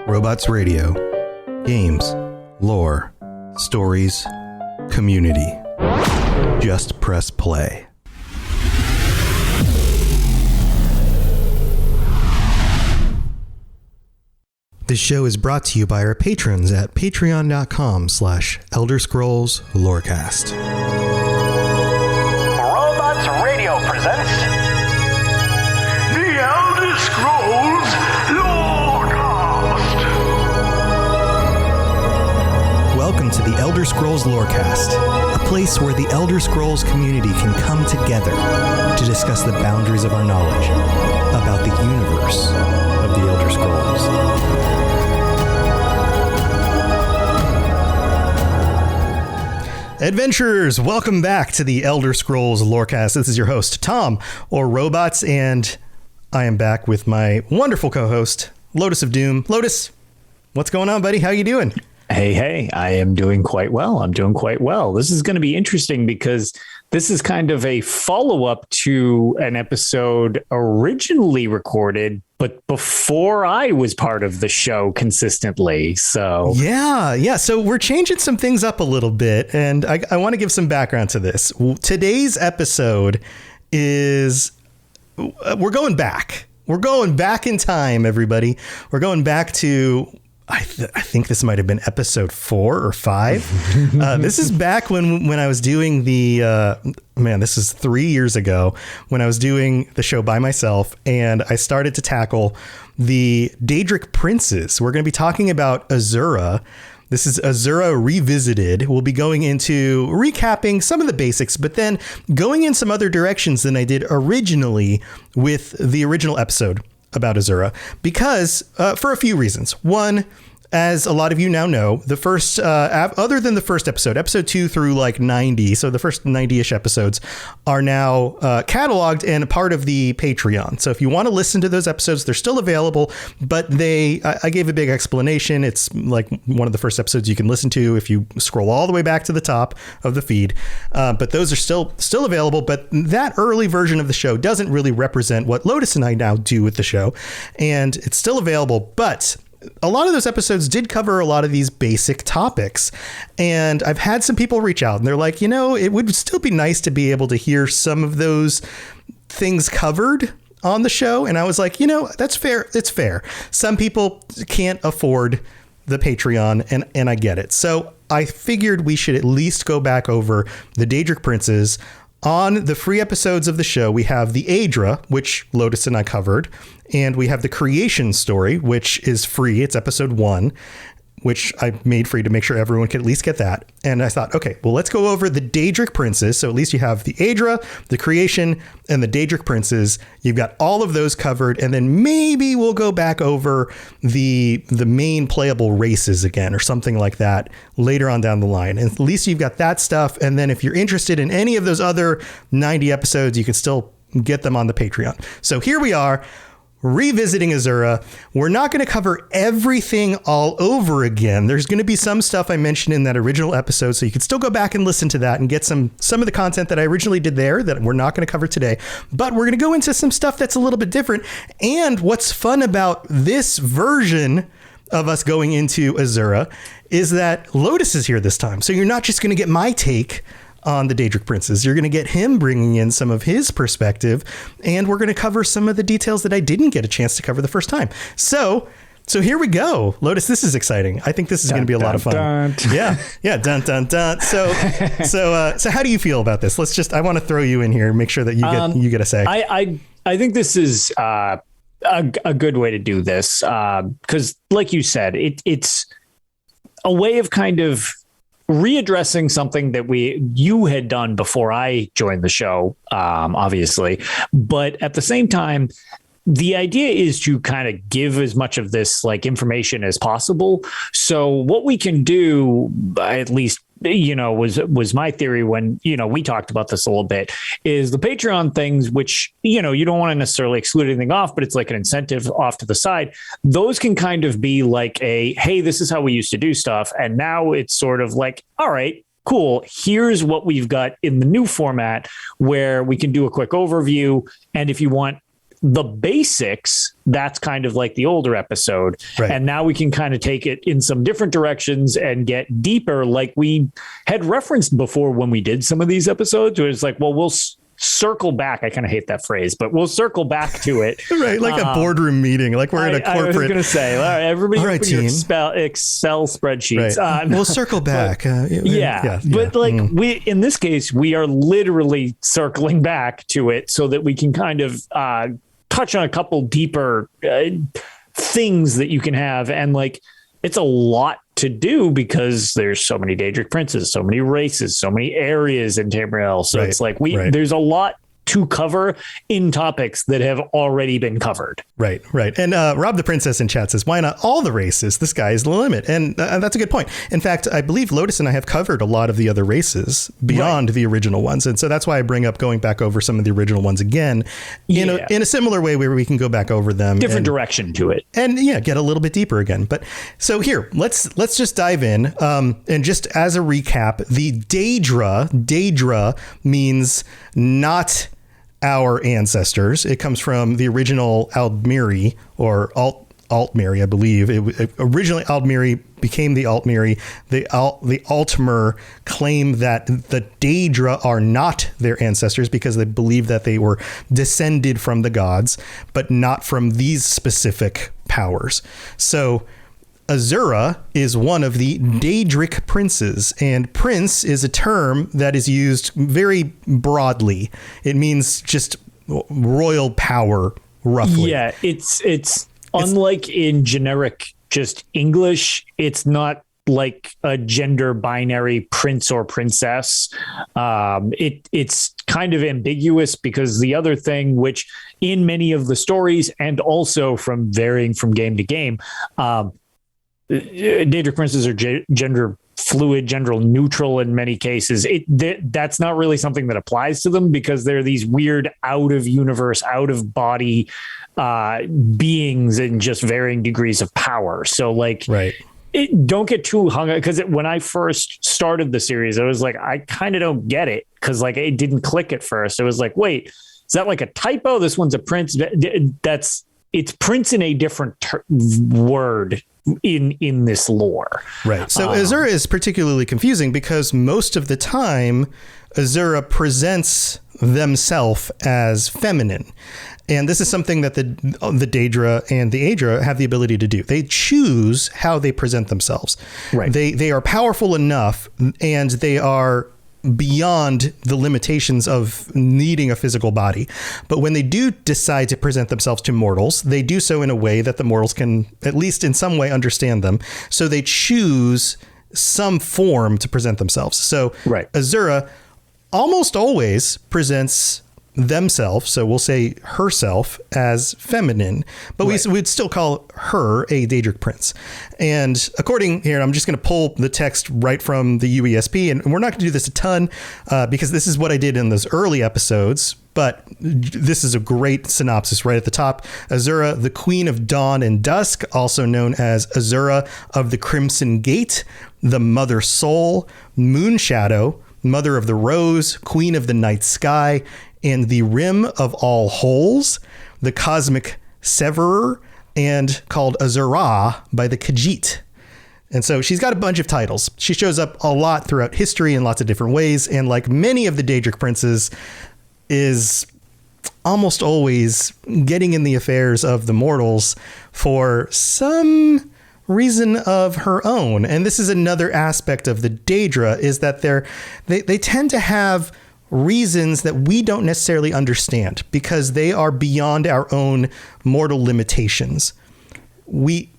Robots Radio. Games, lore, stories, community. Just press play. This show is brought to you by our patrons at patreon.com/ElderScrollsLorecast. Robots Radio presents The Elder Scrolls Lorecast. Welcome to the Elder Scrolls Lorecast, a place where the Elder Scrolls community can come together to discuss the boundaries of our knowledge about the universe of the Elder Scrolls. Adventurers, welcome back to the Elder Scrolls Lorecast. This is your host, Tom, or Robots, and I am back with my wonderful co-host, Lotus of Doom. Lotus, what's going on, buddy? How you doing? Hey, I am doing quite well. This is going to be interesting because this is kind of a follow-up to an episode originally recorded, but before I was part of the show consistently. So yeah. So we're changing some things up a little bit, and I want to give some background to this. Today's episode is we're going back. We're going back in time, everybody. We're going back to I think this might have been episode 4 or 5. This is back when I was doing this is 3 years ago when I was doing the show by myself, and I started to tackle the Deadric Princes. We're going to be talking about Azura. This is Azura Revisited. We'll be going into recapping some of the basics, but then going in some other directions than I did originally with the original episode about Azura, because for a few reasons. One, as a lot of you now know, the first, other than the first episode 2 through like 90, so the first 90-ish episodes are now cataloged and a part of the Patreon. So if you want to listen to those episodes, they're still available, but I gave a big explanation. It's like one of the first episodes you can listen to if you scroll all the way back to the top of the feed. But those are still available. But that early version of the show doesn't really represent what Lotus and I now do with the show. And it's still available, but a lot of those episodes did cover a lot of these basic topics, and I've had some people reach out and they're like, it would still be nice to be able to hear some of those things covered on the show. And I was like, that's fair. It's fair. Some people can't afford the Patreon, and I get it. So I figured we should at least go back over the Daedric Princes. On the free episodes of the show, we have the Adra, which Lotus and I covered, and we have the Creation Story, which is free. It's episode 1, which I made free to make sure everyone could at least get that. And I thought, okay, well, let's go over the Daedric Princes. So at least you have the Adra, the Creation, and the Daedric Princes. You've got all of those covered. And then maybe we'll go back over the main playable races again, or something like that later on down the line. And at least you've got that stuff. And then if you're interested in any of those other 90 episodes, you can still get them on the Patreon. So here we are, revisiting Azura. We're not going to cover everything all over again. There's going to be some stuff I mentioned in that original episode, so you can still go back and listen to that and get some of the content that I originally did there that we're not going to cover today. But we're going to go into some stuff that's a little bit different. And what's fun about this version of us going into Azura is that Lotus is here this time. So you're not just going to get my take on the Daedric Princes. You're going to get him bringing in some of his perspective, and we're going to cover some of the details that I didn't get a chance to cover the first time. So here we go. Lotus, this is exciting. I think this is going to be a lot of fun. Yeah. Dun, dun, dun. So how do you feel about this? I want to throw you in here and make sure that you get a say. I think this is a good way to do this, because like you said, it's a way of kind of readdressing something that you had done before I joined the show, obviously. But at the same time, the idea is to kind of give as much of this like information as possible. So what we can do, at least, was my theory when, we talked about this a little bit, is the Patreon things, which, you don't want to necessarily exclude anything off, but it's like an incentive off to the side. Those can kind of be like hey, this is how we used to do stuff. And now it's sort of like, all right, cool. Here's what we've got in the new format where we can do a quick overview. And if you want the basics, that's kind of like the older episode. Right. And now we can kind of take it in some different directions and get deeper, like we had referenced before when we did some of these episodes, where it's like, well, we'll circle back. I kind of hate that phrase, but we'll circle back to it. Right, like a boardroom meeting, like we're in a corporate. I was going to say, all right, everybody, all right, open your Excel spreadsheets. Right. We'll circle back. But we, in this case, we are literally circling back to it so that we can kind of touch on a couple deeper things that you can have, and like it's a lot to do because there's so many Daedric Princes, so many races, so many areas in Tamriel. So it's like there's a lot to cover in topics that have already been covered. Right. And Rob the Princess in chat says, why not all the races? The sky is the limit. And that's a good point. In fact, I believe Lotus and I have covered a lot of the other races beyond the original ones. And so that's why I bring up going back over some of the original ones again in a similar way where we can go back over them. Different direction to it. And get a little bit deeper again. But so here, let's just dive in. And just as a recap, the Daedra means not our ancestors. It comes from the original Aldmiri or Altmiri, I believe. Originally Aldmiri became the Altmiri. The Altmer claim that the Daedra are not their ancestors because they believe that they were descended from the gods, but not from these specific powers. So Azura is one of the Deadric Princes, and prince is a term that is used very broadly. It means just royal power, roughly. Yeah, it's unlike in generic just English, it's not like a gender binary prince or princess. It's kind of ambiguous because the other thing, which in many of the stories and also from varying from game to game, Daedric Princes are gender fluid, gender neutral in many cases. That's not really something that applies to them because they're these weird out of universe, out of body beings in just varying degrees of power. So don't get too hung up, because when I first started the series, I was like, I kind of don't get it because it didn't click at first. I was like, wait, is that like a typo? This one's a prince. It's prince in a different word in this lore. Right. So Azura is particularly confusing because most of the time Azura presents themselves as feminine. And this is something that the Daedra and the Aedra have the ability to do. They choose how they present themselves. Right. They are powerful enough, and they are beyond the limitations of needing a physical body. But when they do decide to present themselves to mortals, they do so in a way that the mortals can, at least in some way, understand them. So they choose some form to present themselves. So Azura almost always presents themselves, so we'll say herself, as feminine, but we'd still call her a Daedric Prince. And according here, I'm just going to pull the text right from the UESP, and we're not going to do this a ton because this is what I did in those early episodes, but this is a great synopsis right at the top. Azura, the Queen of Dawn and Dusk, also known as Azura of the Crimson Gate, the Mother Soul, Moonshadow, Mother of the Rose, Queen of the Night Sky, and the Rim of All Holes, the Cosmic Severer, and called Azura by the Khajiit. And so she's got a bunch of titles. She shows up a lot throughout history in lots of different ways, and like many of the Daedric Princes, is almost always getting in the affairs of the mortals for some reason of her own. And this is another aspect of the Daedra, is that they tend to have reasons that we don't necessarily understand because they are beyond our own mortal limitations. We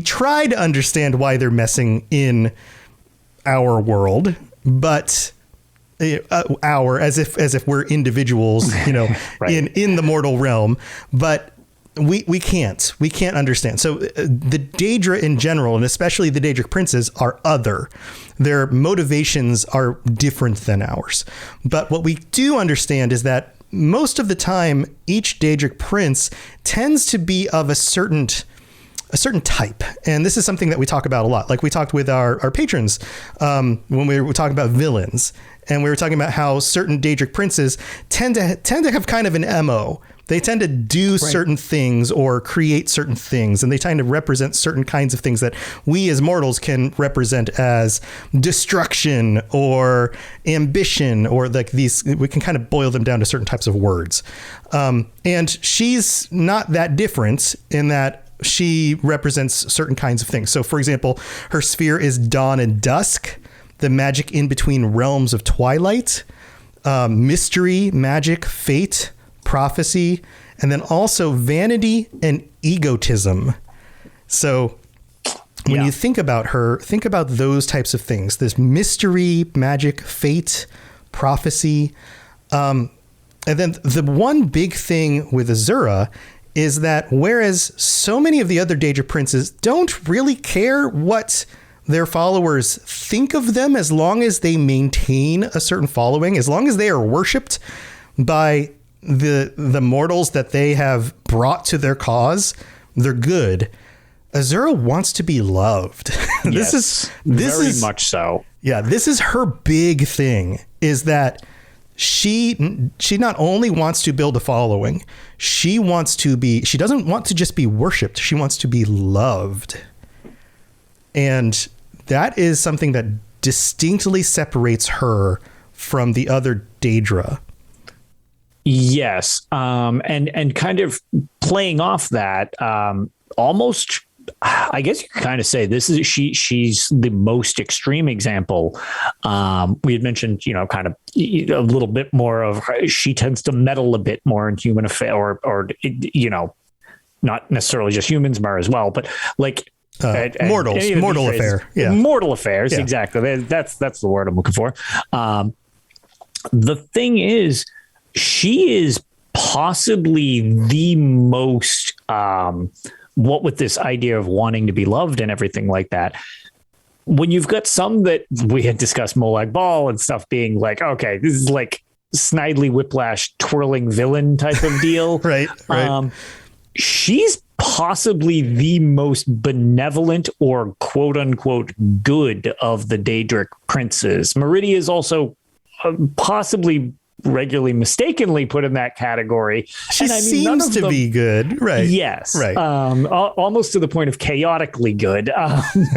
try to understand why they're messing in our world, but as if we're individuals, in the mortal realm, but we can't understand. So the Daedra in general, and especially the Daedric Princes, are other. Their motivations are different than ours. But what we do understand is that most of the time, each Daedric Prince tends to be of a certain a certain type. And this is something that we talk about a lot. Like we talked with our patrons when we were talking about villains, and we were talking about how certain Daedric princes tend to have kind of an MO. They tend to do certain things or create certain things, and they tend to represent certain kinds of things that we as mortals can represent as destruction or ambition, or like these, we can kind of boil them down to certain types of words. And she's not that different in that she represents certain kinds of things. So for example, her sphere is dawn and dusk, the magic in between realms of twilight, mystery, magic, fate, prophecy, and then also vanity and egotism. So when you think about her, think about those types of things, this mystery, magic, fate, prophecy. And then the one big thing with Azura is that whereas so many of the other Daedric princes don't really care what their followers think of them, as long as they maintain a certain following, as long as they are worshipped by the mortals that they have brought to their cause, they're good. Azura wants to be loved. This is very much so. Yeah, this is her big thing, is that she not only wants to build a following, she doesn't want to just be worshipped, she wants to be loved. And that is something that distinctly separates her from the other Daedra. Yes. And kind of playing off that, almost, I guess you could kind of say this is, she's the most extreme example. We had mentioned, kind of a little bit more of, she tends to meddle a bit more in human affair, or not necessarily just humans, Mar as well, but like mortal affair. Yeah. Mortal affairs. Yeah. Exactly. That's the word I'm looking for. The thing is, she is possibly the most, what with this idea of wanting to be loved and everything like that. When you've got some that we had discussed, Molag Bal and stuff, being like, okay, this is like Snidely Whiplash twirling villain type of deal. Right. She's possibly the most benevolent or quote unquote good of the Daedric princes. Meridia is also possibly regularly mistakenly put in that category. She seems to be good, right? Yes, right. Almost to the point of chaotically good,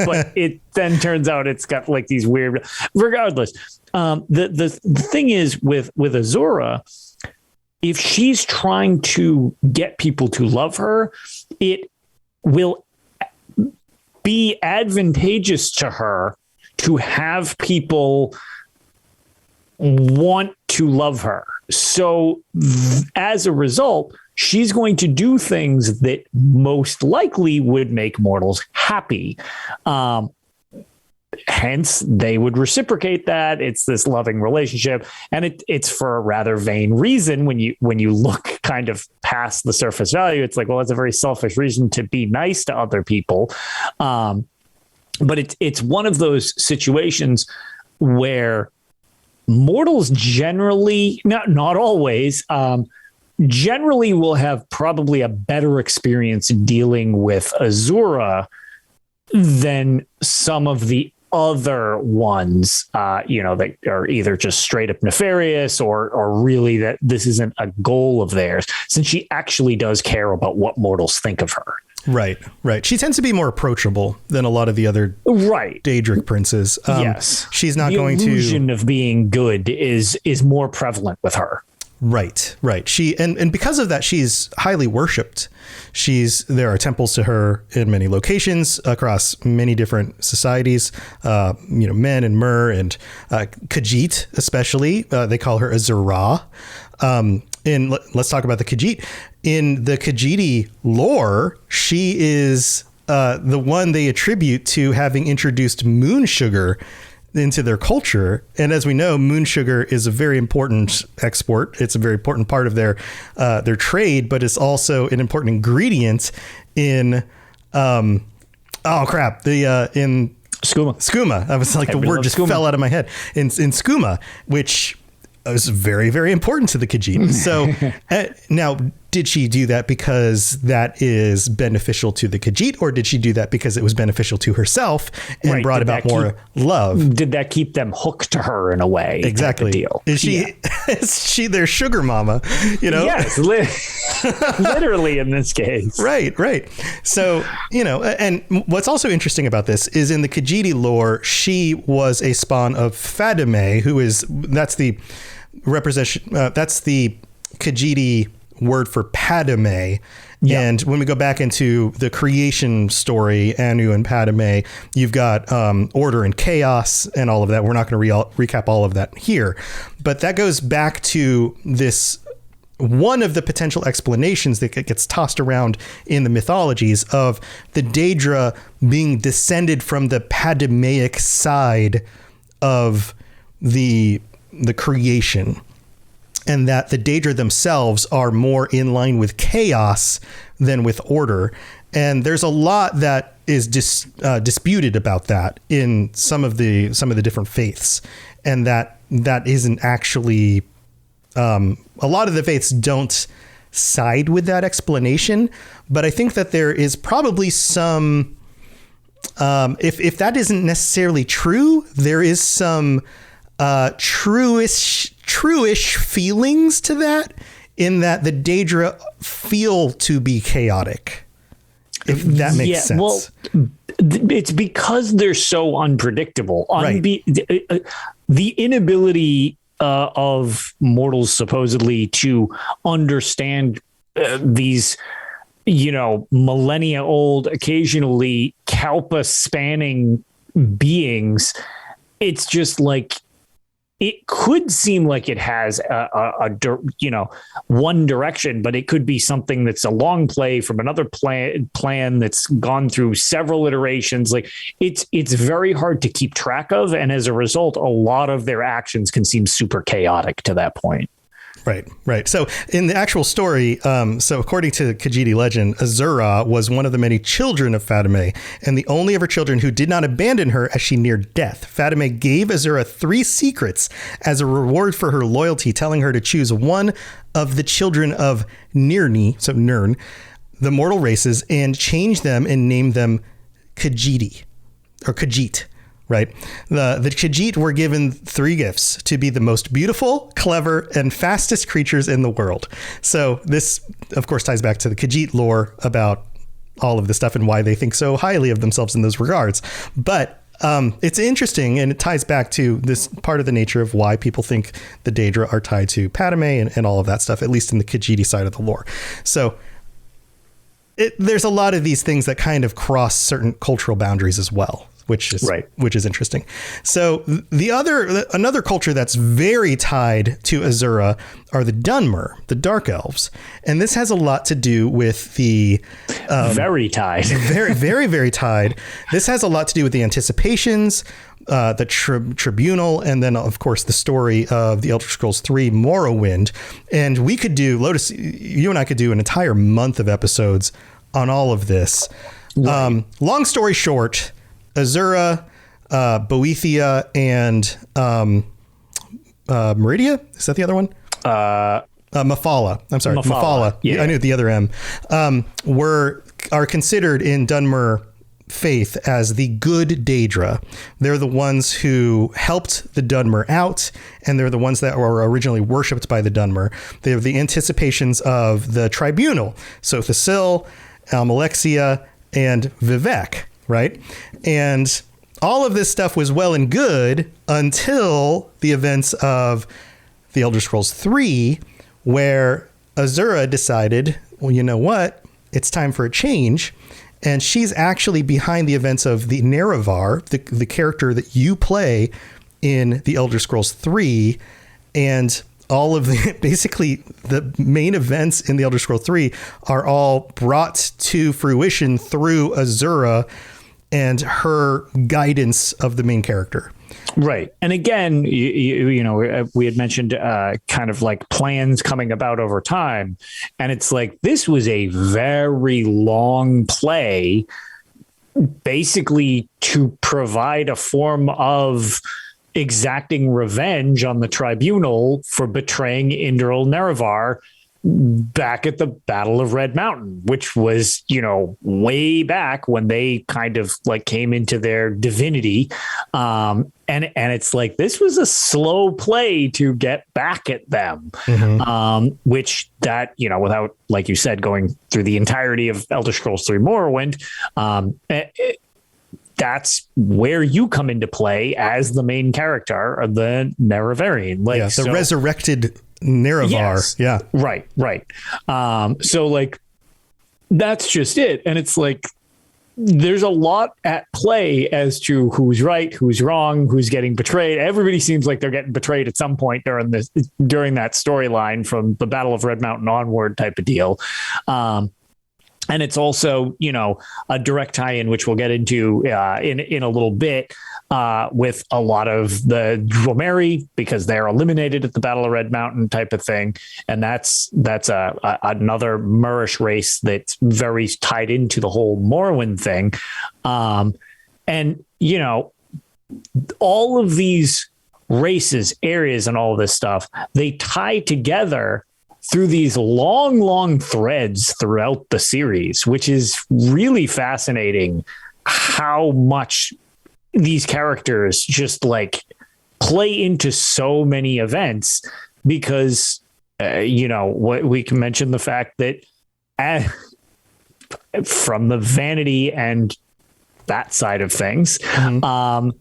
but it then turns out it's got like these weird. Regardless, the thing is with Azura, if she's trying to get people to love her, it will be advantageous to her to have people want to love her. So as a result, she's going to do things that most likely would make mortals happy. Hence, they would reciprocate that. It's this loving relationship, and it's for a rather vain reason. When you look kind of past the surface value, it's like, well, it's a very selfish reason to be nice to other people. But it's one of those situations where mortals generally, not always, generally will have probably a better experience dealing with Azura than some of the other ones, that are either just straight up nefarious or really that this isn't a goal of theirs, since she actually does care about what mortals think of her. Right. She tends to be more approachable than a lot of the other Daedric princes. Yes. She's not the going to... The illusion of being good is more prevalent with her. Right. She and because of that, she's highly worshipped. There are temples to her in many locations across many different societies. Men and Mer and Khajiit, especially. They call her Azura. And let's talk about the Khajiit. In the Khajiiti lore, she is the one they attribute to having introduced moon sugar into their culture. And as we know, moon sugar is a very important export. It's a very important part of their trade, but it's also an important ingredient in in skooma. I was like, the word just fell out of my head. In skooma, which is very, very important to the Khajiit. So now did she do that because that is beneficial to the Khajiit, or did she do that because it was beneficial to herself and brought about more love? Did that keep them hooked to her in a way? Exactly. Deal? Is she is she their sugar mama? Yes, literally in this case. Right. So, and what's also interesting about this is in the Khajiit lore, she was a spawn of Fadime, that's the Khajiit word for Padme. Yep. And when we go back into the creation story, Anu and Padme, you've got order and chaos and all of that. We're not going to recap all of that here, but that goes back to this one of the potential explanations that gets tossed around in the mythologies of the Daedra being descended from the Padmeic side of the creation, and that the Daedra themselves are more in line with chaos than with order. And there's a lot that is disputed about that in some of the different faiths, and that isn't actually a lot of the faiths don't side with that explanation. But I think that there is probably some if that isn't necessarily true, there is some true-ish feelings to that, in that the Daedra feel to be chaotic, if that makes sense. Well, it's because they're so unpredictable. Right. The inability of mortals supposedly to understand these, millennia old, occasionally kalpa spanning beings. It's just like, it could seem like it has one direction, but it could be something that's a long play from another plan that's gone through several iterations. Like it's very hard to keep track of. And as a result, a lot of their actions can seem super chaotic to that point. Right. So in the actual story, so according to Khajiit legend, Azura was one of the many children of Fadime, and the only of her children who did not abandon her as she neared death. Fadime gave Azura 3 secrets as a reward for her loyalty, telling her to choose one of the children of Nirni, so Nirn, the mortal races, and change them and name them Khajiit, or Khajiit. Right. The Khajiit were given 3 gifts: to be the most beautiful, clever, and fastest creatures in the world. So this, of course, ties back to the Khajiit lore about all of this stuff and why they think so highly of themselves in those regards. But it's interesting, and it ties back to this part of the nature of why people think the Daedra are tied to Padme and all of that stuff, at least in the Khajiit side of the lore. So there's a lot of these things that kind of cross certain cultural boundaries as well, which is interesting. So another culture that's very tied to Azura are the Dunmer, the Dark Elves, and this has a lot to do with the very tied, very, very, very tied. This has a lot to do with the anticipations, the tribunal, and then of course the story of the Elder Scrolls 3 Morrowind. And we could do, Lotus, you and I could do an entire month of episodes on all of this. Right. Long story short, Azura, Boethia, and Meridia. Is that the other one? Mephala. I'm sorry, Mephala. Yeah. I knew the other M. Are considered in Dunmer faith as the good Daedra. They're the ones who helped the Dunmer out, and they're the ones that were originally worshipped by the Dunmer. They're the anticipations of the tribunal. So Thassil, Almalexia, and Vivek. Right. And all of this stuff was well and good until the events of the Elder Scrolls 3, where Azura decided, well, you know what? It's time for a change. And she's actually behind the events of the Nerevar, the character that you play in the Elder Scrolls 3. And all of basically the main events in the Elder Scrolls 3 are all brought to fruition through Azura and her guidance of the main character. Right. And again, we had mentioned kind of like plans coming about over time. And it's like, this was a very long play, basically to provide a form of exacting revenge on the tribunal for betraying Indral Nerevar back at the Battle of Red Mountain, which was, way back when they kind of like came into their divinity. And it's like, this was a slow play to get back at them, which that, without, like you said, going through the entirety of Elder Scrolls 3 Morrowind, that's where you come into play as the main character of the Nerevarine. Like, the resurrected Nerevar. Yes. Yeah. Right. So like, that's just it. And it's like, there's a lot at play as to who's right, who's wrong, who's getting betrayed. Everybody seems like they're getting betrayed at some point during that storyline from the Battle of Red Mountain onward type of deal. And it's also, a direct tie-in, which we'll get into in a little bit, with a lot of the Dromeri, because they're eliminated at the Battle of Red Mountain type of thing. And that's another Murish race that's very tied into the whole Morrowind thing. And, all of these races, areas, and all of this stuff, they tie together through these long threads throughout the series, which is really fascinating how much these characters just like play into so many events, because, what we can mention the fact that from the vanity and that side of things, when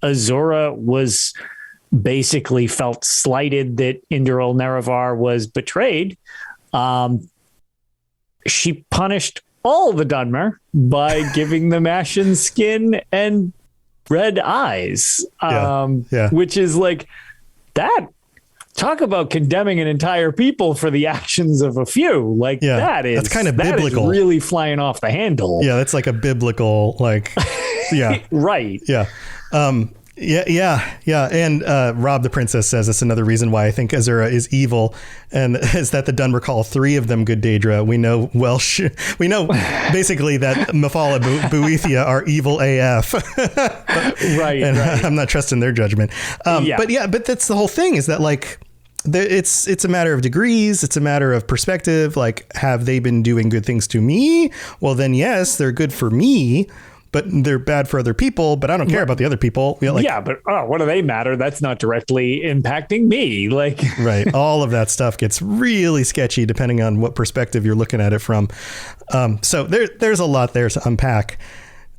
Azura was basically felt slighted that Indral Nerevar was betrayed, she punished all the Dunmer by giving them ashen skin and red eyes, which is like that. Talk about condemning an entire people for the actions of a few. Like that's kind of biblical, really flying off the handle. Yeah. That's like a biblical, like, right. Yeah. Yeah. And Rob the Princess says that's another reason why I think Azura is evil, and is that the Dunmer call 3 of them good Daedra. We know we know basically that Mephala Boethia are evil AF. Right. I'm not trusting their judgment. But that's the whole thing, is that like it's a matter of degrees. It's a matter of perspective. Like, have they been doing good things to me? Well, then yes, they're good for me, but they're bad for other people, but I don't care about the other people. But what do they matter? That's not directly impacting me. Like, right. All of that stuff gets really sketchy depending on what perspective you're looking at it from. So there's a lot there to unpack.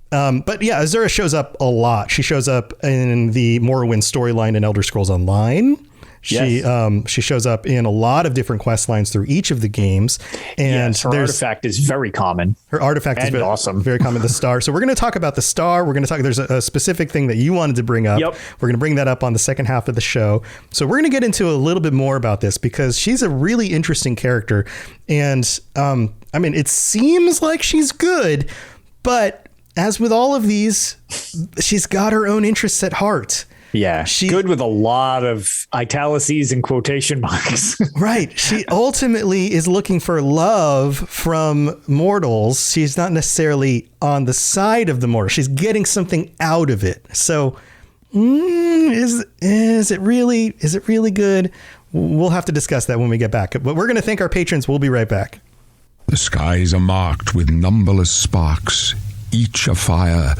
But yeah, Azura shows up a lot. She shows up in the Morrowind storyline in Elder Scrolls Online. She shows up in a lot of different quest lines through each of the games, and her artifact is very common. Her artifact is awesome, very common. The star. So we're going to talk about the star. We're going to talk. There's a specific thing that you wanted to bring up. Yep. We're going to bring that up on the second half of the show. So we're going to get into a little bit more about this, because she's a really interesting character, and it seems like she's good, but as with all of these, she's got her own interests at heart. Yeah, she's good with a lot of italices and quotation marks. Right. She ultimately is looking for love from mortals. She's not necessarily on the side of the mortals. She's getting something out of it. So is it really good? We'll have to discuss that when we get back. But we're going to thank our patrons. We'll be right back. The skies are marked with numberless sparks, each a fire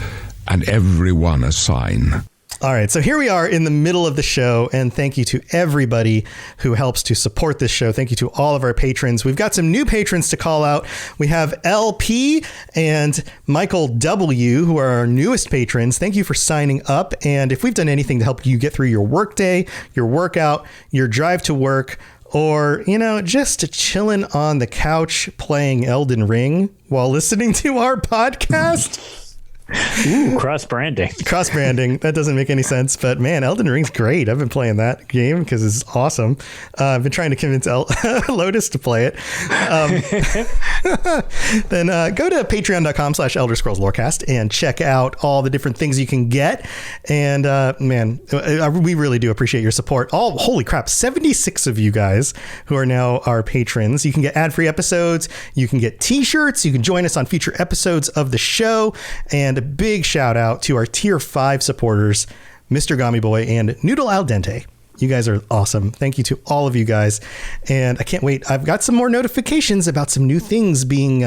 and every one a sign. All right, so here we are in the middle of the show, and thank you to everybody who helps to support this show. Thank you to all of our patrons. We've got some new patrons to call out. We have LP and Michael W., who are our newest patrons. Thank you for signing up, and if we've done anything to help you get through your workday, your workout, your drive to work, or, just chilling on the couch playing Elden Ring while listening to our podcast... Ooh, cross-branding. Cross-branding. That doesn't make any sense. But man, Elden Ring's great. I've been playing that game because it's awesome. I've been trying to convince Lotus to play it. Then go to patreon.com/Elder Scrolls Lorecast and check out all the different things you can get. And we really do appreciate your support. Holy crap, 76 of you guys who are now our patrons. You can get ad-free episodes. You can get t-shirts. You can join us on future episodes of the show. And a big shout out to our tier 5 supporters, Mr. Gummy Boy and Noodle Al Dente. You guys are awesome. Thank you to all of you guys. And I can't wait. I've got some more notifications about some new things being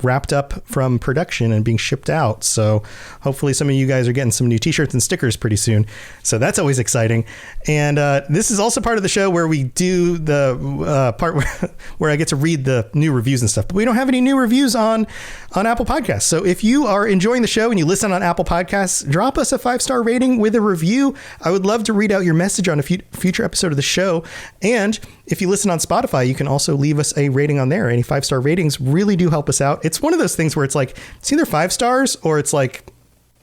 wrapped up from production and being shipped out. So hopefully some of you guys are getting some new t-shirts and stickers pretty soon. So that's always exciting. And this is also part of the show where we do the part where I get to read the new reviews and stuff. But we don't have any new reviews on Apple Podcasts. So if you are enjoying the show and you listen on Apple Podcasts, drop us a 5-star rating with a review. I would love to read out your message on a future episode of the show. And if you listen on Spotify, you can also leave us a rating on there. Any 5-star ratings really do help us out. It's one of those things where it's like, it's either 5 stars or it's like,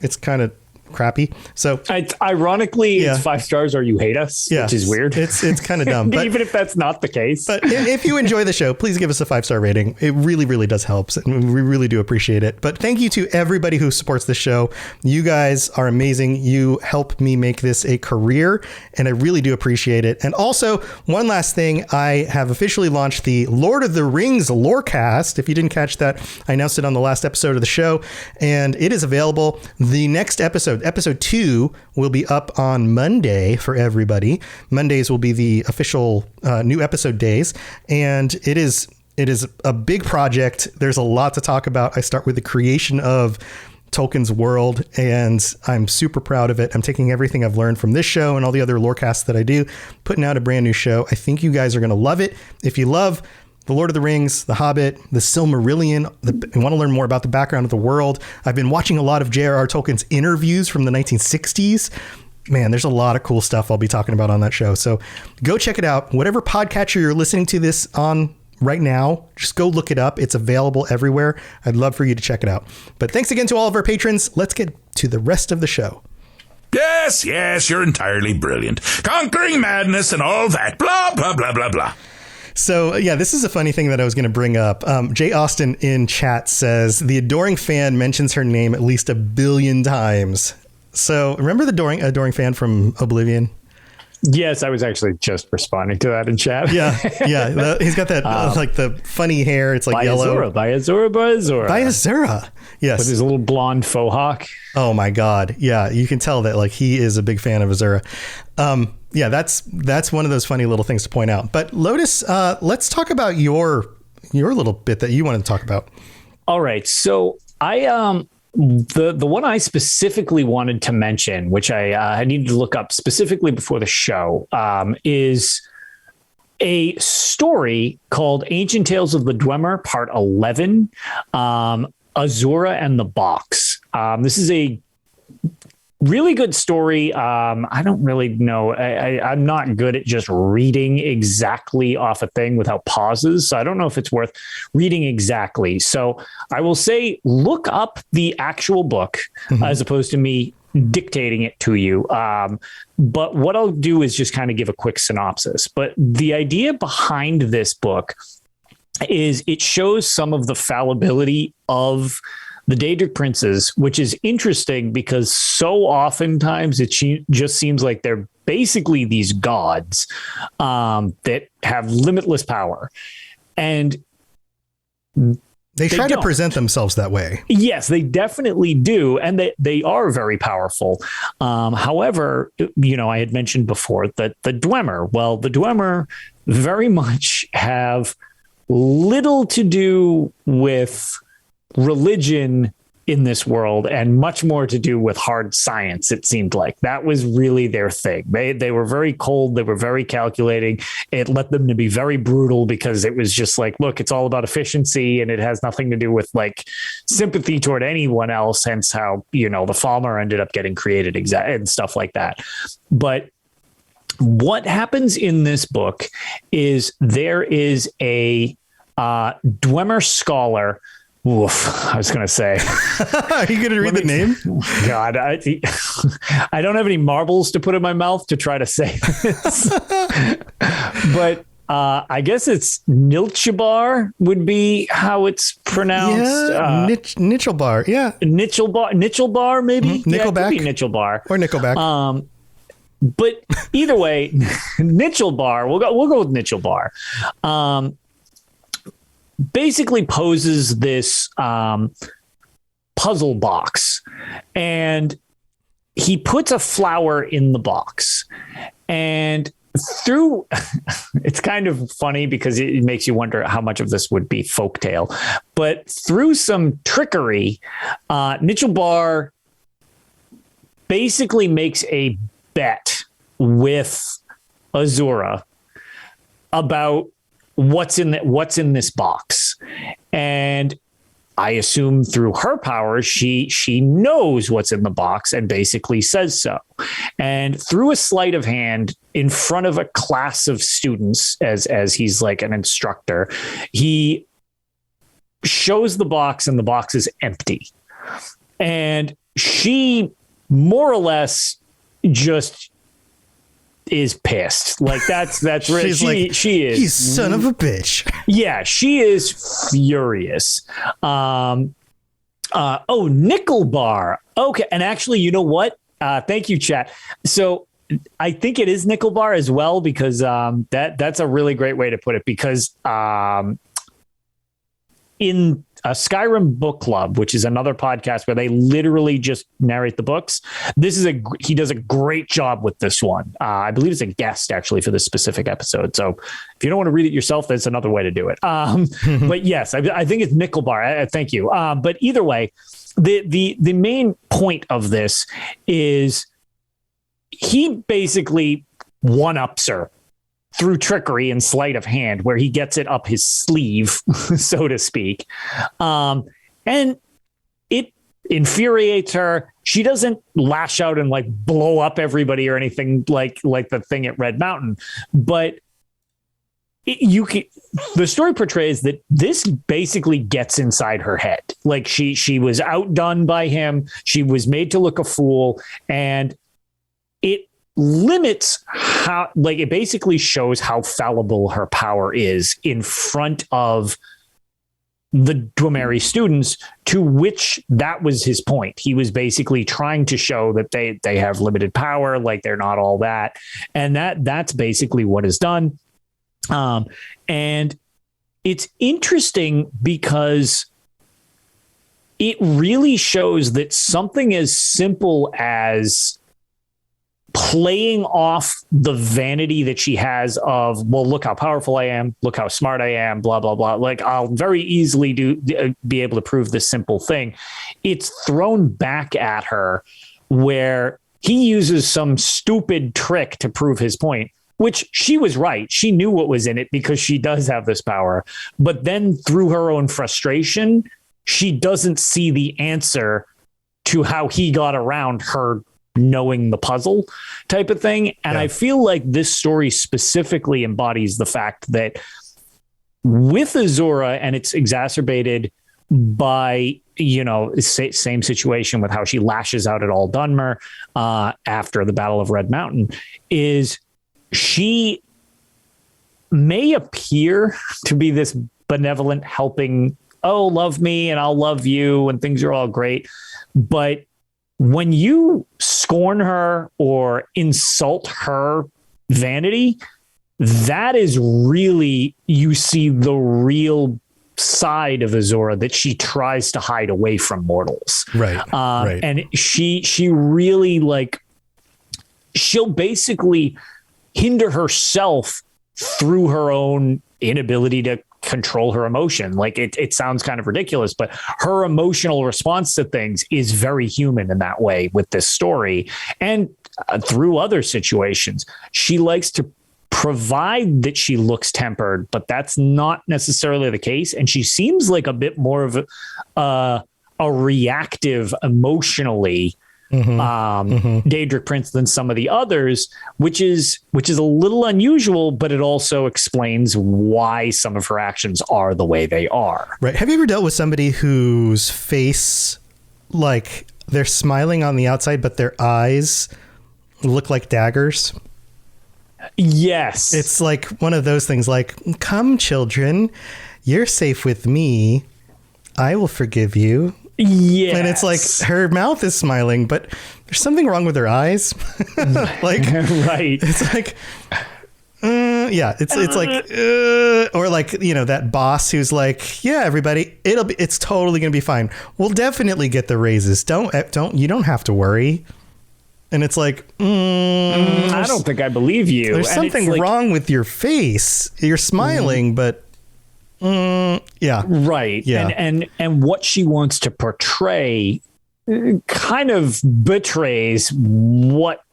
it's kind of crappy. So ironically, it's 5 stars or you hate us, which is weird. It's kind of dumb. But even if that's not the case. But if you enjoy the show, please give us a 5-star rating. It really, really does help. And we really do appreciate it. But thank you to everybody who supports the show. You guys are amazing. You help me make this a career, and I really do appreciate it. And also, one last thing, I have officially launched the Lord of the Rings Lorecast. If you didn't catch that, I announced it on the last episode of the show, and it is available. The next episode 2 will be up on Monday for everybody. Mondays will be the official new episode days, and it is a big project. There's a lot to talk about. I start with the creation of Tolkien's world, and I'm super proud of it. I'm taking everything I've learned from this show and all the other lorecasts that I do, putting out a brand new show. I think you guys are going to love it. If you love The Lord of the Rings, The Hobbit, The Silmarillion, and want to learn more about the background of the world, I've been watching a lot of J.R.R. Tolkien's interviews from the 1960s. Man, there's a lot of cool stuff I'll be talking about on that show. So go check it out. Whatever podcatcher you're listening to this on right now, just go look it up. It's available everywhere. I'd love for you to check it out. But thanks again to all of our patrons. Let's get to the rest of the show. Yes, you're entirely brilliant. Conquering madness and all that. Blah, blah, blah, blah, blah. So, yeah, this is a funny thing that I was going to bring up. Jay Austin in chat says the adoring fan mentions her name at least 1 billion times. So remember the adoring fan from Oblivion? Yes, I was actually just responding to that in chat. Yeah. He's got that like the funny hair. It's like by yellow. By Azura. Yes. With his little blonde faux hawk. Oh my God. Yeah. You can tell that like he is a big fan of Azura. Yeah, that's one of those funny little things to point out. But Lotus, let's talk about your little bit that you wanted to talk about. All right. So the one I specifically wanted to mention, which I needed to look up specifically before the show, is a story called Ancient Tales of the Dwemer, Part 11, Azura and the Box. This is a really good story. I don't really know. I'm not good at just reading exactly off a thing without pauses. So I don't know if it's worth reading exactly. So I will say, look up the actual book as opposed to me dictating it to you. But what I'll do is just kind of give a quick synopsis. But the idea behind this book is it shows some of the fallibility of the Deadric Princes, which is interesting because so oftentimes it just seems like they're basically these gods that have limitless power. And they try to present themselves that way. Yes, they definitely do. And they are very powerful. However, I had mentioned before that the Dwemer very much have little to do with religion in this world and much more to do with hard science. It seemed like that was really their thing. They were very cold. They were very calculating. It led them to be very brutal because it was just like, look, it's all about efficiency and it has nothing to do with like sympathy toward anyone else. Hence how, the Falmer ended up getting created and stuff like that. But what happens in this book is there is a Dwemer scholar. Oof, I was going to say. Are you going to read the name? God, I don't have any marbles to put in my mouth to try to say this. But I guess it's Nilchabar would be how it's pronounced. Yeah, Nichelbar. Yeah. Nichelbar, maybe? Nickelback. Yeah, Nichelbar. Or Nickelback. But either way, Nichelbar, we'll go with Nichelbar. Basically poses this puzzle box, and he puts a flower in the box, And through it's kind of funny because it makes you wonder how much of this would be folktale, but through some trickery, Mitchell Barr basically makes a bet with Azura about what's in this box. And I assume through her powers, she knows what's in the box and basically says so. And through a sleight of hand in front of a class of students, as he's like an instructor, he shows the box and the box is empty. And she more or less just is pissed. Like that's right. She is. You son of a bitch. Yeah, she is furious. Nickel Bar. Okay, and actually, you know what? Thank you, chat. So I think it is Nickel Bar as well, because that's a really great way to put it. Because in a Skyrim book club, which is another podcast where they literally just narrate the books, he does a great job with this one. I believe it's a guest actually for this specific episode. So if you don't want to read it yourself, that's another way to do it. But yes, I think it's Nickel Bar. Thank you. But either way, the main point of this is he basically one-ups her through trickery and sleight of hand, where he gets it up his sleeve, so to speak. And it infuriates her. She doesn't lash out and like blow up everybody or anything like the thing at Red Mountain. But the story portrays that this basically gets inside her head. Like she was outdone by him. She was made to look a fool, and it limits how, like, it basically shows how fallible her power is in front of the Dwemer students, to which that was his point. He was basically trying to show that they have limited power, like they're not all that. And that's basically what is done. And it's interesting because it really shows that something as simple as playing off the vanity that she has of, well, look how powerful I am, look how smart I am, blah, blah, blah. Like, I'll very easily be able to prove this simple thing. It's thrown back at her where he uses some stupid trick to prove his point, which she was right. She knew what was in it because she does have this power. But then through her own frustration, she doesn't see the answer to how he got around her knowing the puzzle type of thing. And I feel like this story specifically embodies the fact that with Azura, and it's exacerbated by, same situation with how she lashes out at all Dunmer after the Battle of Red Mountain, is she may appear to be this benevolent, helping, oh, love me and I'll love you and things are all great. But when you scorn her or insult her vanity, that is really, you see the real side of Azura that she tries to hide away from mortals. Right. Right. And she really, like, she'll basically hinder herself through her own inability to control her emotion. Like, it sounds kind of ridiculous, but her emotional response to things is very human in that way with this story. And through other situations, she likes to provide that she looks tempered, but that's not necessarily the case. And she seems like a bit more of a reactive emotionally Daedric Prince than some of the others, which is a little unusual, but it also explains why some of her actions are the way they are. Right. Have you ever dealt with somebody whose face, like, they're smiling on the outside, but their eyes look like daggers? Yes. It's like one of those things, like, come, children, you're safe with me. I will forgive you. Yeah, and it's like her mouth is smiling, but there's something wrong with her eyes. Like, right? It's like, it's like, or like, that boss who's like, yeah, everybody, it's totally gonna be fine. We'll definitely get the raises. You don't have to worry. And it's like, I don't think I believe you. There's something wrong with your face. You're smiling, but yeah. Right. Yeah. And what she wants to portray kind of betrays what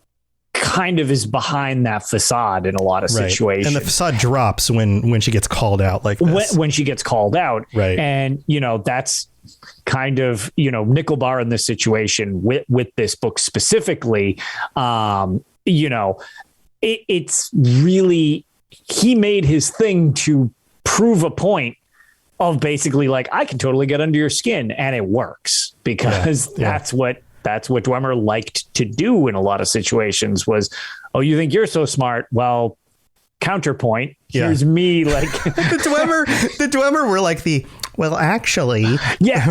kind of is behind that facade in a lot of situations. And the facade drops when she gets called out like this. When she gets called out. Right. And, that's kind of, Nickelbar in this situation with this book specifically. It's really, he made his thing to prove a point of basically like, I can totally get under your skin, and it works because that's what Dwemer liked to do in a lot of situations was, oh, you think you're so smart? Well, counterpoint. Here's me like the Dwemer were like actually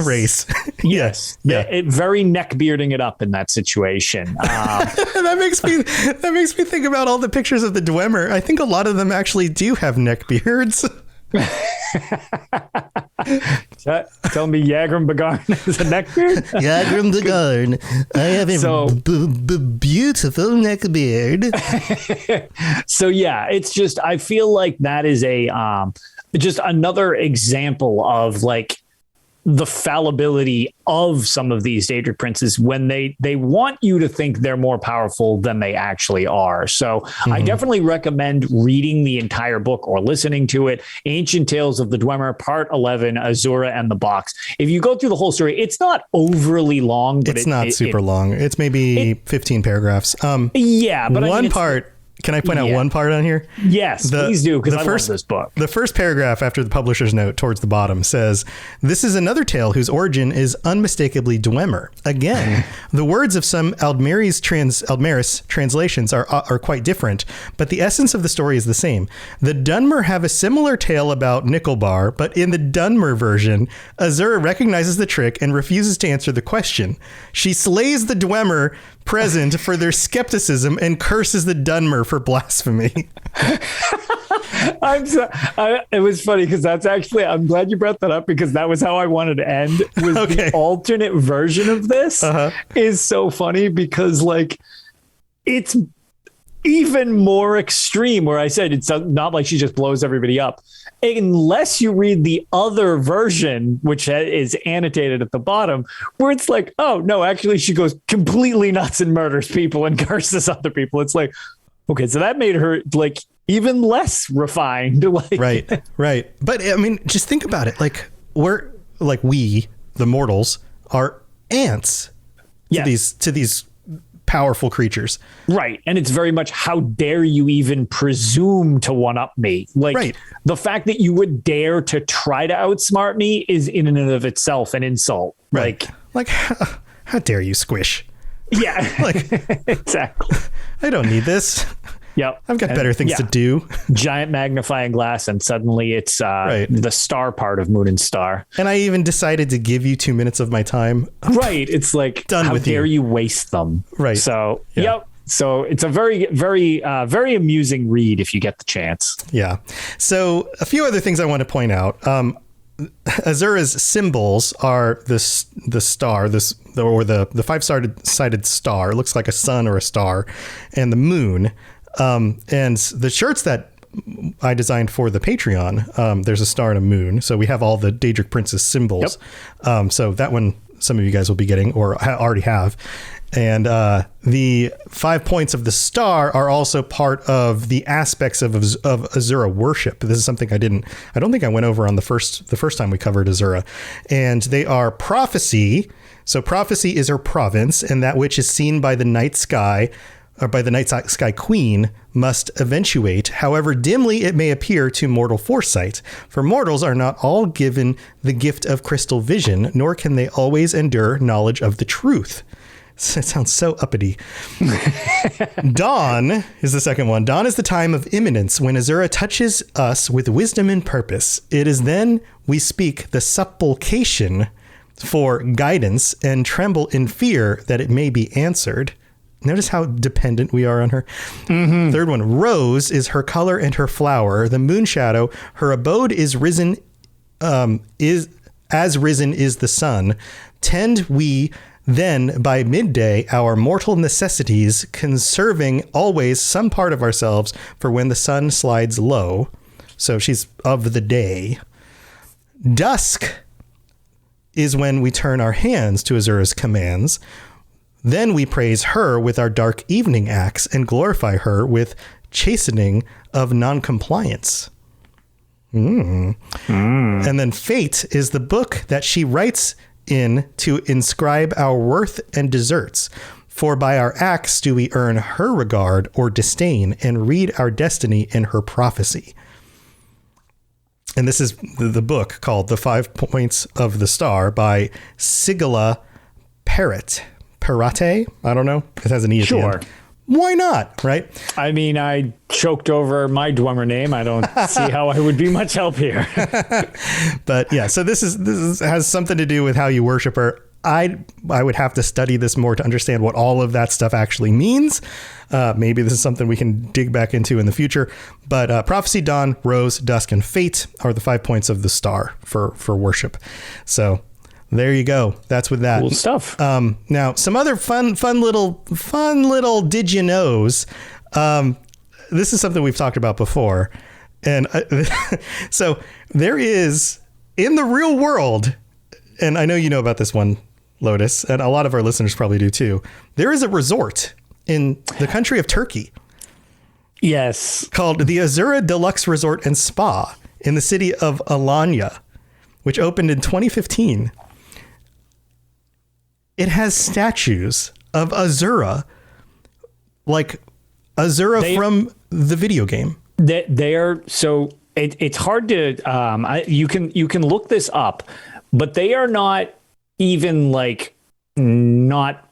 race. Yes. Yeah. Very neck bearding it up in that situation. That makes me think about all the pictures of the Dwemer. I think a lot of them actually do have neck beards. Tell me Yagram Bagarn is a neckbeard? Yagram Bagarn. I have a beautiful neckbeard. So it's just, I feel like that is just another example of like the fallibility of some of these Daedric princes when they want you to think they're more powerful than they actually are. So I definitely recommend reading the entire book or listening to it. Ancient Tales of the Dwemer, Part 11, Azura and the Box. If you go through the whole story, it's not overly long. But it's not super long. It's maybe 15 paragraphs. But one part. Can I point out one part on here? Yes, please do, because I love this book. The first paragraph after the publisher's note towards the bottom says, "This is another tale whose origin is unmistakably Dwemer. Again, the words of some Aldmeris translations are quite different, but the essence of the story is the same. The Dunmer have a similar tale about Nickelbar, but in the Dunmer version, Azura recognizes the trick and refuses to answer the question. She slays the Dwemer present for their skepticism and curses the Dunmer for blasphemy." It was funny because that's actually, I'm glad you brought that up because that was how I wanted to end. The alternate version of this is so funny because like it's even more extreme where I said it's not like she just blows everybody up. Unless you read the other version, which is annotated at the bottom, where it's like, oh, no, actually, she goes completely nuts and murders people and curses other people. It's like, okay, so that made her like even less refined. Like, right. But I mean, just think about it. Like we, the mortals, are ants to these powerful creatures. Right. And it's very much, how dare you even presume to one up me? Like the fact that you would dare to try to outsmart me is in and of itself an insult. Right. Like how dare you, Squish? Yeah. Like exactly. I don't need this. Yep. I've got better things to do. Giant magnifying glass, and suddenly it's the star part of Moon and Star. And I even decided to give you 2 minutes of my time. Right. It's like, how dare you waste them? Right. So, So it's a very, very, very amusing read if you get the chance. Yeah. So a few other things I want to point out. Azura's symbols are the star, the five-sided star. It looks like a sun or a star, and the moon. And the shirts that I designed for the Patreon, there's a star and a moon. So we have all the Daedric Princes symbols. Yep. So that one, some of you guys will be getting or already have. And the 5 points of the star are also part of the aspects of Azura worship. This is something I don't think I went over on the first time we covered Azura. And they are prophecy. So prophecy is her province, and that which is seen by the night sky, or by the night sky queen, must eventuate, however dimly it may appear to mortal foresight. For mortals are not all given the gift of crystal vision, nor can they always endure knowledge of the truth. It sounds so uppity. Dawn is the second one. Dawn is the time of imminence when Azura touches us with wisdom and purpose. It is then we speak the supplication for guidance and tremble in fear that it may be answered. Notice how dependent we are on her. Mm-hmm. Third one, rose is her color and her flower. The moon shadow, her abode is risen, is the sun. Tend we Then, by midday, our mortal necessities, conserving always some part of ourselves for when the sun slides low. So she's of the day. Dusk is when we turn our hands to Azura's commands. Then we praise her with our dark evening acts and glorify her with chastening of noncompliance. And then Fate is the book that she writes in to inscribe our worth and deserts. For by our acts do we earn her regard or disdain and read our destiny in her prophecy. And this is the book called The 5 Points of the Star by Sigala Parrot. Parate? I don't know. It has an E at the end. Why not? Right? I mean, I choked over my Dwemer name. I don't see how I would be much help here. But yeah, so this has something to do with how you worship her. I would have to study this more to understand what all of that stuff actually means. Maybe this is something we can dig back into in the future. But prophecy, dawn, rose, dusk, and fate are the 5 points of the star for worship. So there you go. That's with that. Cool stuff. Now, some other fun little did you knows. This is something we've talked about before. And so there is, in the real world, and I know you know about this one, Lotus, and a lot of our listeners probably do too. There is a resort in the country of Turkey. Yes. Called the Azura Deluxe Resort and Spa in the city of Alanya, which opened in 2015. It has statues of Azura, like Azura from the video game. They are so it's hard to you can look this up, but they are not even like not.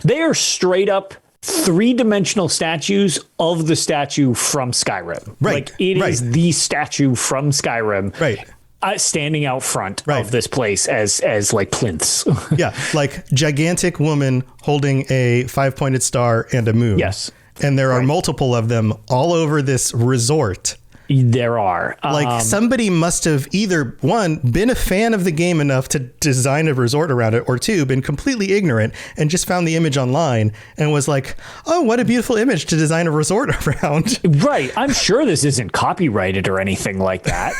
They are straight up 3-dimensional statues of the statue from Skyrim. Right. Like it is the statue from Skyrim. Right. Standing out front of this place as like plinths. Yeah, like gigantic woman holding a 5-pointed star and a moon. Yes. And there are multiple of them all over this resort. There are. Like somebody must have either, one, been a fan of the game enough to design a resort around it, or two, been completely ignorant and just found the image online and was like, oh, what a beautiful image to design a resort around. Right. I'm sure this isn't copyrighted or anything like that.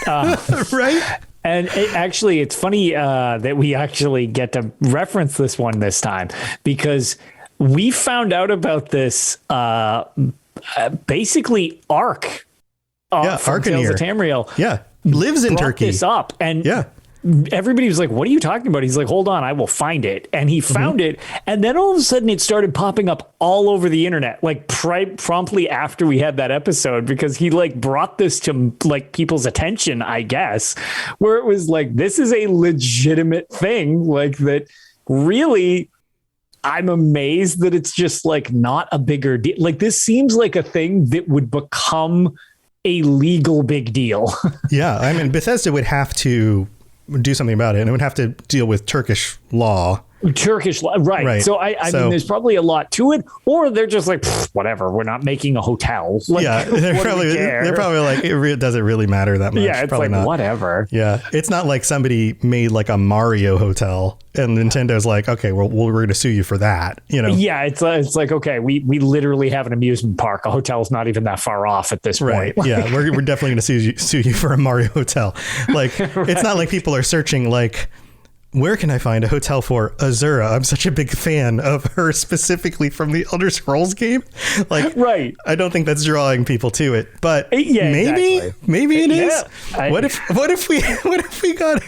Right. And it's funny that we actually get to reference this one this time, because we found out about this basically Ark. From Tales of Tamriel. Yeah. Lives in Turkey. This up. And everybody was like, what are you talking about? He's like, hold on, I will find it. And he found it. And then all of a sudden it started popping up all over the internet, like promptly after we had that episode, because he like brought this to like people's attention, I guess, where it was like, this is a legitimate thing, like that really. I'm amazed that it's just like not a bigger deal. Like this seems like a thing that would become a legal big deal. Yeah. I mean, Bethesda would have to do something about it, and it would have to deal with Turkish law. Right. So I mean, there's probably a lot to it, or they're just like, whatever, we're not making a hotel. Like, yeah, they're probably like, it doesn't really matter that much. Yeah, it's probably like, not. whatever. Yeah, it's not like somebody made like a Mario hotel and Nintendo's like, okay, well, we're going to sue you for that. You know? Yeah, it's like, okay, we literally have an amusement park. A hotel's not even that far off at this point. Yeah, we're definitely going to sue you for a Mario hotel. Like, It's not like people are searching like, where can I find a hotel for Azura? I'm such a big fan of her specifically from the Elder Scrolls game. Like, I don't think that's drawing people to it, but maybe it is. What if we got,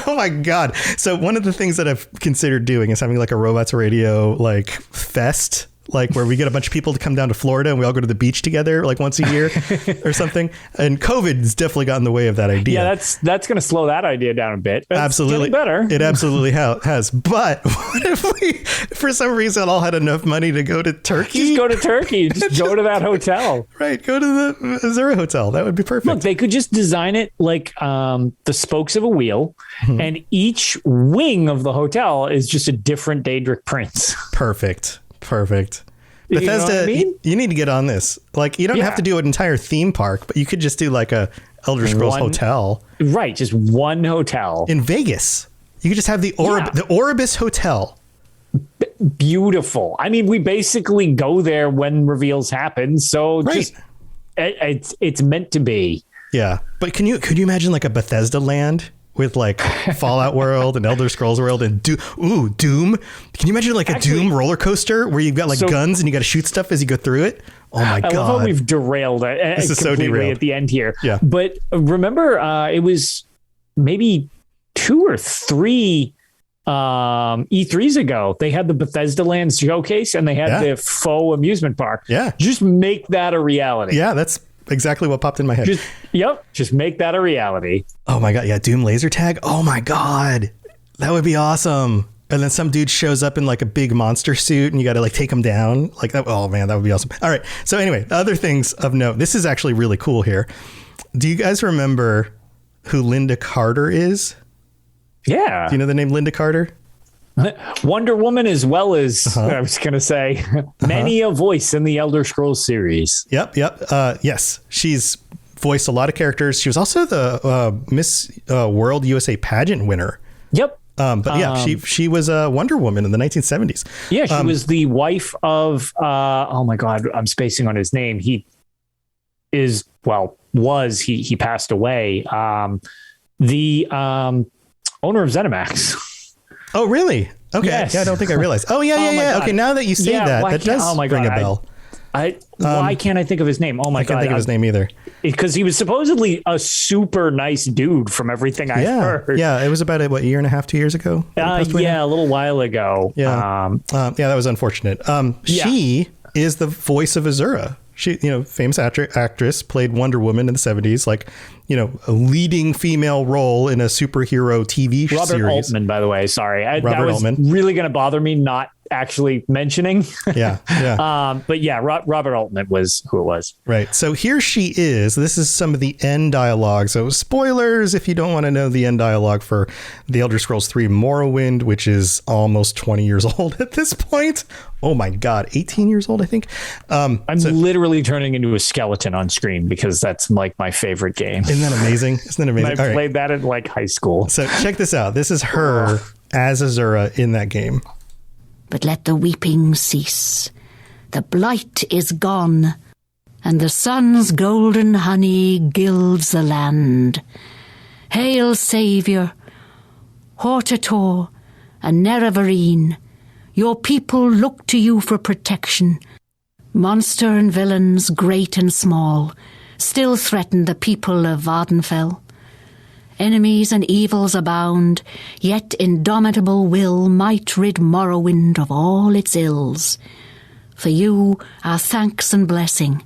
oh my God. So one of the things that I've considered doing is having like a Robots Radio, like fest, like where we get a bunch of people to come down to Florida and we all go to the beach together like once a year or something. And COVID's definitely got in the way of that idea. Yeah, that's going to slow that idea down a bit. It's absolutely better. It absolutely has. But what if we, for some reason, all had enough money to go to Turkey? Just go to Turkey. Just go to that hotel. Right. Go to the Azura hotel. That would be perfect. Look, they could just design it like the spokes of a wheel, and each wing of the hotel is just a different Daedric Prince. Perfect. Bethesda, you know what I mean? You need to get on this. Like, you don't have to do an entire theme park, but you could just do like a Elder Scrolls hotel. Right, just one hotel. In Vegas. You could just have the Oribus Hotel. Beautiful. I mean, we basically go there when reveals happen, so just it's meant to be. Yeah, but could you imagine like a Bethesda land with like Fallout World and Elder Scrolls World and Doom? Can you imagine like a Doom roller coaster where you've got like guns and you got to shoot stuff as you go through it? Oh my God! I love how we've derailed this is so derailed at the end here. Yeah, but remember, it was maybe 2 or 3 E3s ago. They had the Bethesda Lands showcase and they had the faux amusement park. Yeah, just make that a reality. Yeah, that's exactly what popped in my head. Just make that a reality. Oh my God, yeah, Doom laser tag. Oh my God, that would be awesome. And then some dude shows up in like a big monster suit and you got to like take him down like that. Oh man, that would be awesome. All right. So anyway, other things of note. This is actually really cool here. Do you guys remember who Linda Carter is? Yeah. Do you know the name Linda Carter? Wonder Woman, as well as I was going to say, many a voice in the Elder Scrolls series. Yep. Yes. She's voiced a lot of characters. She was also the Miss World USA pageant winner. Yep. But yeah, she was a Wonder Woman in the 1970s. Yeah, she was the wife of, oh my God, I'm spacing on his name. He passed away. The owner of ZeniMax. Oh, really? Okay. Yes. Yeah, I don't think I realized. Oh, yeah. Okay, now that you say that does ring a bell. Why can't I think of his name? Oh my God. I can't think of his name either. Because he was supposedly a super nice dude from everything I've heard. Yeah, it was about a year and a half, 2 years ago? A little while ago. Yeah. That was unfortunate. She is the voice of Azura. She, famous actress, played Wonder Woman in the 70s, like, a leading female role in a superhero TV series. Robert Altman, by the way. Sorry. That was really going to bother me not actually mentioning. Yeah. But yeah, Robert Altman was who it was. Right. So here she is. This is some of the end dialogue. So spoilers if you don't want to know the end dialogue for The Elder Scrolls 3 Morrowind, which is almost 20 years old at this point. Oh my God, 18 years old, I think. I'm literally turning into a skeleton on screen because that's like my favorite game. Isn't that amazing? I played that in like high school. So check this out. This is her as Azura in that game. But let the weeping cease. The blight is gone, and the sun's golden honey gilds the land. Hail, Saviour, Hortator, and Nerevarine, your people look to you for protection. Monster and villains, great and small, still threaten the people of Vardenfell. Enemies and evils abound, yet indomitable will might rid Morrowind of all its ills. For you, our thanks and blessing,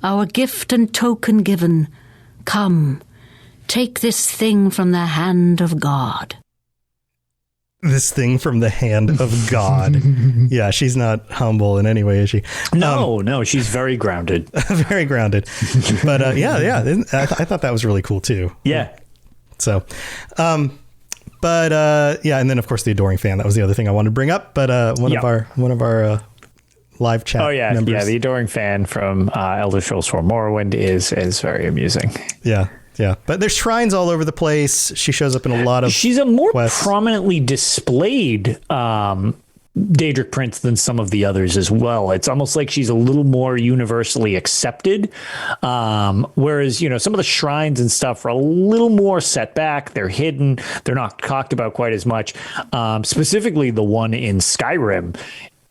our gift and token given, come, take this thing from the hand of God. This thing from the hand of God. Yeah, she's not humble in any way, is she? No, she's very grounded. Very grounded. But I thought that was really cool too. Yeah. So, and then of course the adoring fan. That was the other thing I wanted to bring up. But one of our live chat. Oh yeah, members. Yeah. The adoring fan from Elder Scrolls 4 Morrowind is very amusing. Yeah. Yeah, but there's shrines all over the place. She shows up in a lot of. She's a more quests. Prominently displayed Daedric Prince than some of the others as well. It's almost like she's a little more universally accepted, whereas some of the shrines and stuff are a little more set back. They're hidden. They're not talked about quite as much. Specifically, the one in Skyrim.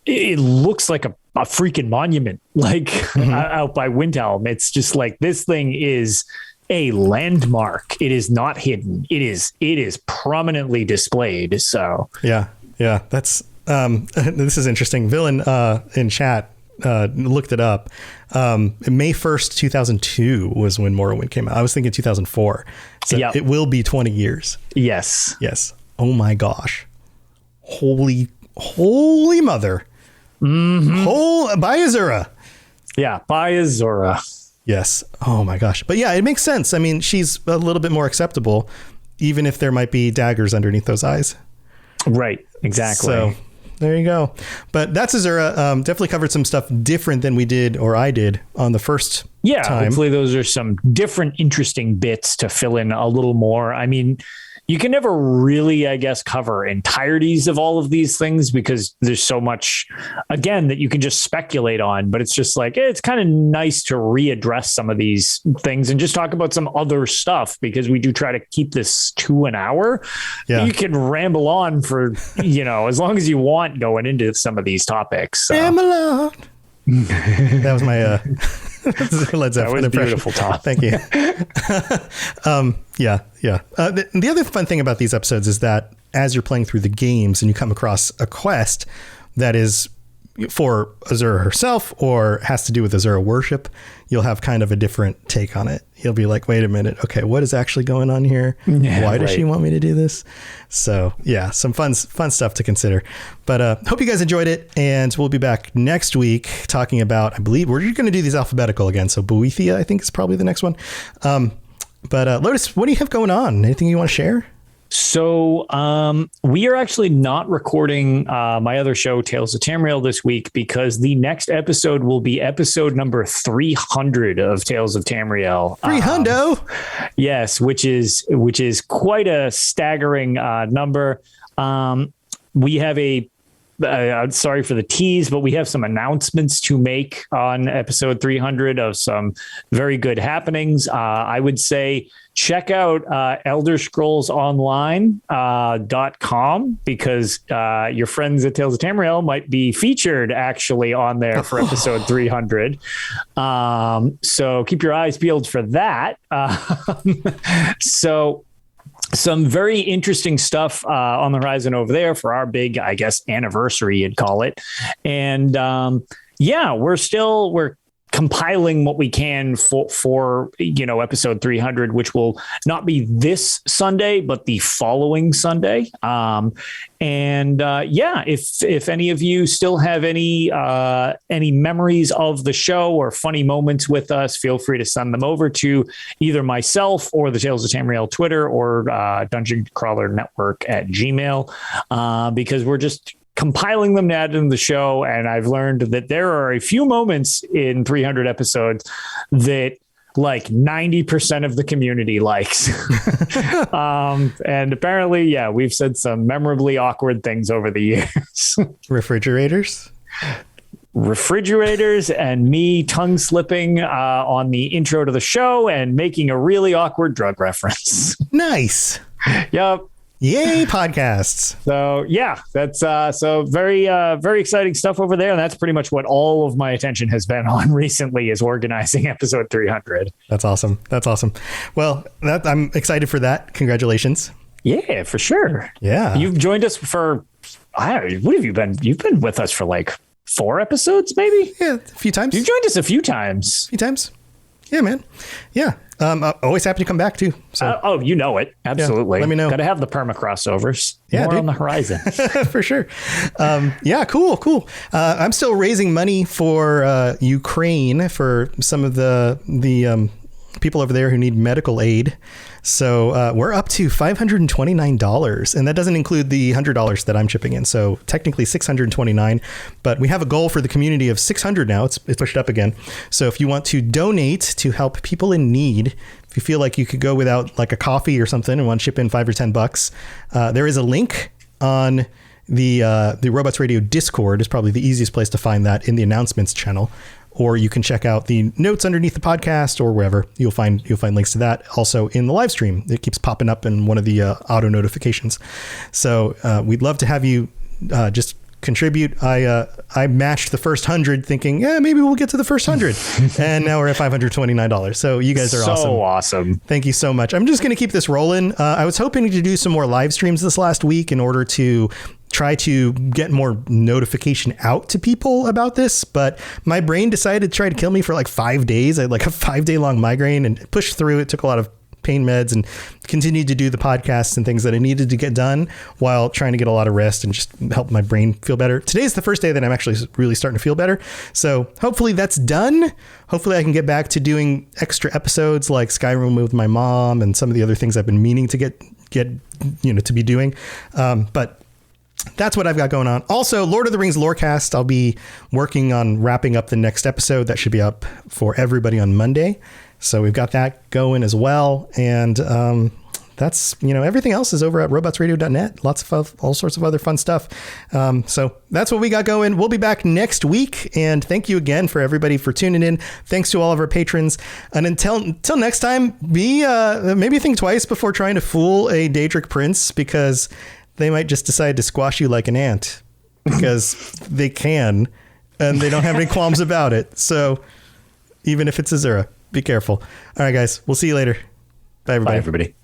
It looks like a freaking monument, like out by Windhelm. It's just like this thing is a landmark. It is not hidden. It is prominently displayed. So yeah, that's this is interesting. Villain in chat looked it up. May 1st, 2002 was when Morrowind came out. I was thinking 2004. So It will be 20 years. Yes. Oh my gosh. Holy mother. Mm-hmm. By Azura. Yeah, by Azura. Yes. Oh my gosh. But yeah, it makes sense. I mean, she's a little bit more acceptable, even if there might be daggers underneath those eyes. Right. Exactly. So there you go. But that's Azura. Definitely covered some stuff different than we did, or I did, on the first time. Hopefully those are some different, interesting bits to fill in a little more. I mean, you can never really, I guess, cover entireties of all of these things because there's so much, again, that you can just speculate on. But it's just like, it's kind of nice to readdress some of these things and just talk about some other stuff, because we do try to keep this to an hour. Yeah. You can ramble on for, as long as you want going into some of these topics. So. Ramble on. That was my Led Zeppelin that was impression. Beautiful, Tom. Thank you. Yeah. The other fun thing about these episodes is that as you're playing through the games and you come across a quest that is for Azura herself or has to do with Azura worship, you'll have kind of a different take on it. You'll be like, wait a minute. Okay, what is actually going on here? Yeah, why does she want me to do this? So yeah, some fun stuff to consider. But hope you guys enjoyed it. And we'll be back next week talking about, I believe we're going to do these alphabetical again. So Boethia, I think, is probably the next one. But Lotus, what do you have going on? Anything you want to share? So we are actually not recording my other show, Tales of Tamriel, this week because the next episode will be episode number 300 of Tales of Tamriel. 300? Yes, which is quite a staggering number. We have I'm sorry for the tease, but we have some announcements to make on episode 300 of some very good happenings. I would say check out elderscrollsonline.com because your friends at Tales of Tamriel might be featured actually on there for episode 300. So keep your eyes peeled for that. So some very interesting stuff on the horizon over there for our big, I guess, anniversary, you'd call it. And we're compiling what we can for episode 300, which will not be this Sunday, but the following Sunday. If any of you still have any memories of the show or funny moments with us, feel free to send them over to either myself or the Tales of Tamriel Twitter or Dungeon Crawler Network at Gmail, because we're just compiling them to add to the show. And I've learned that there are a few moments in 300 episodes that like 90% of the community likes. And apparently, we've said some memorably awkward things over the years. Refrigerators and me tongue slipping on the intro to the show and making a really awkward drug reference. Nice. Yep. Yay, podcasts. So that's so very, very exciting stuff over there. And that's pretty much what all of my attention has been on recently is organizing episode 300. That's awesome. Well, I'm excited for that. Congratulations. Yeah, for sure. Yeah. You've joined us for, what have you been? You've been with us for like 4 episodes, maybe? Yeah, a few times. You've joined us a few times. Yeah, man. Yeah. Always happy to come back too. So. You know it. Absolutely. Yeah, let me know. Got to have the perma crossovers. Yeah, More on the horizon. For sure. Cool. I'm still raising money for Ukraine for some of the people over there who need medical aid. So we're up to $529, and that doesn't include the $100 that I'm chipping in. So technically $629, but we have a goal for the community of $600 now. It's pushed up again. So if you want to donate to help people in need, if you feel like you could go without like a coffee or something and want to chip in $5 or $10, there is a link on the Robots Radio Discord. Is probably the easiest place to find that in the announcements channel. Or you can check out the notes underneath the podcast or wherever. You'll find links to that also in the live stream. It keeps popping up in one of the auto notifications. So we'd love to have you just contribute. I matched the first 100 thinking, maybe we'll get to the first 100. And now we're at $529. So you guys are awesome. So awesome. Thank you so much. I'm just going to keep this rolling. I was hoping to do some more live streams this last week in order to try to get more notification out to people about this, but my brain decided to try to kill me for like 5 days. I had like a 5-day long migraine and pushed through it, took a lot of pain meds and continued to do the podcasts and things that I needed to get done while trying to get a lot of rest and just help my brain feel better. Today's the first day that I'm actually really starting to feel better. So hopefully that's done. Hopefully I can get back to doing extra episodes like Skyrim with my mom and some of the other things I've been meaning to get to be doing. But that's what I've got going on. Also, Lord of the Rings Lorecast, I'll be working on wrapping up the next episode. That should be up for everybody on Monday. So we've got that going as well. And that's, everything else is over at robotsradio.net. Lots of all sorts of other fun stuff. So that's what we got going. We'll be back next week. And thank you again for everybody for tuning in. Thanks to all of our patrons. And until next time, maybe think twice before trying to fool a Daedric Prince, because they might just decide to squash you like an ant because they can, and they don't have any qualms about it. So even if it's Azura, be careful. All right, guys, we'll see you later. Bye, everybody. Bye, everybody.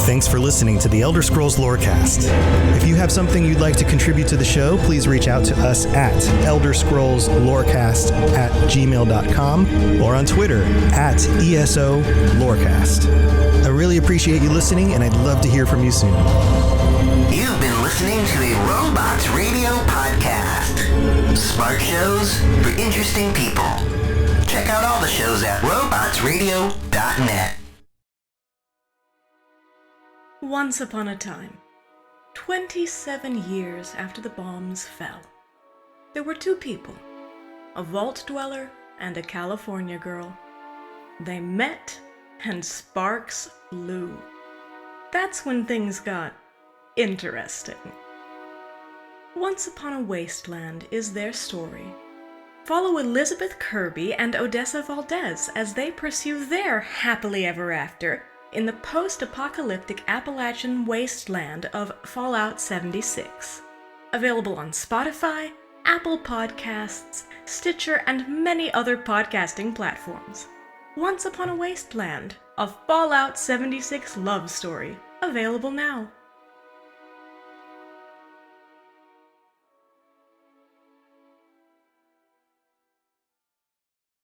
Thanks for listening to the Elder Scrolls Lorecast. If you have something you'd like to contribute to the show, please reach out to us at elderscrollslorecast@gmail.com or on Twitter at ESO Lorecast. I really appreciate you listening, and I'd love to hear from you soon. You've been listening to a Robots Radio podcast. Smart shows for interesting people. Check out all the shows at robotsradio.net. Once upon a time, 27 years after the bombs fell, there were two people, a vault dweller and a California girl. They met, and sparks flew. That's when things got interesting. Once Upon a Wasteland is their story. Follow Elizabeth Kirby and Odessa Valdez as they pursue their happily ever after in the post-apocalyptic Appalachian wasteland of Fallout 76. Available on Spotify, Apple Podcasts, Stitcher, and many other podcasting platforms. Once Upon a Wasteland, a Fallout 76 love story. Available now.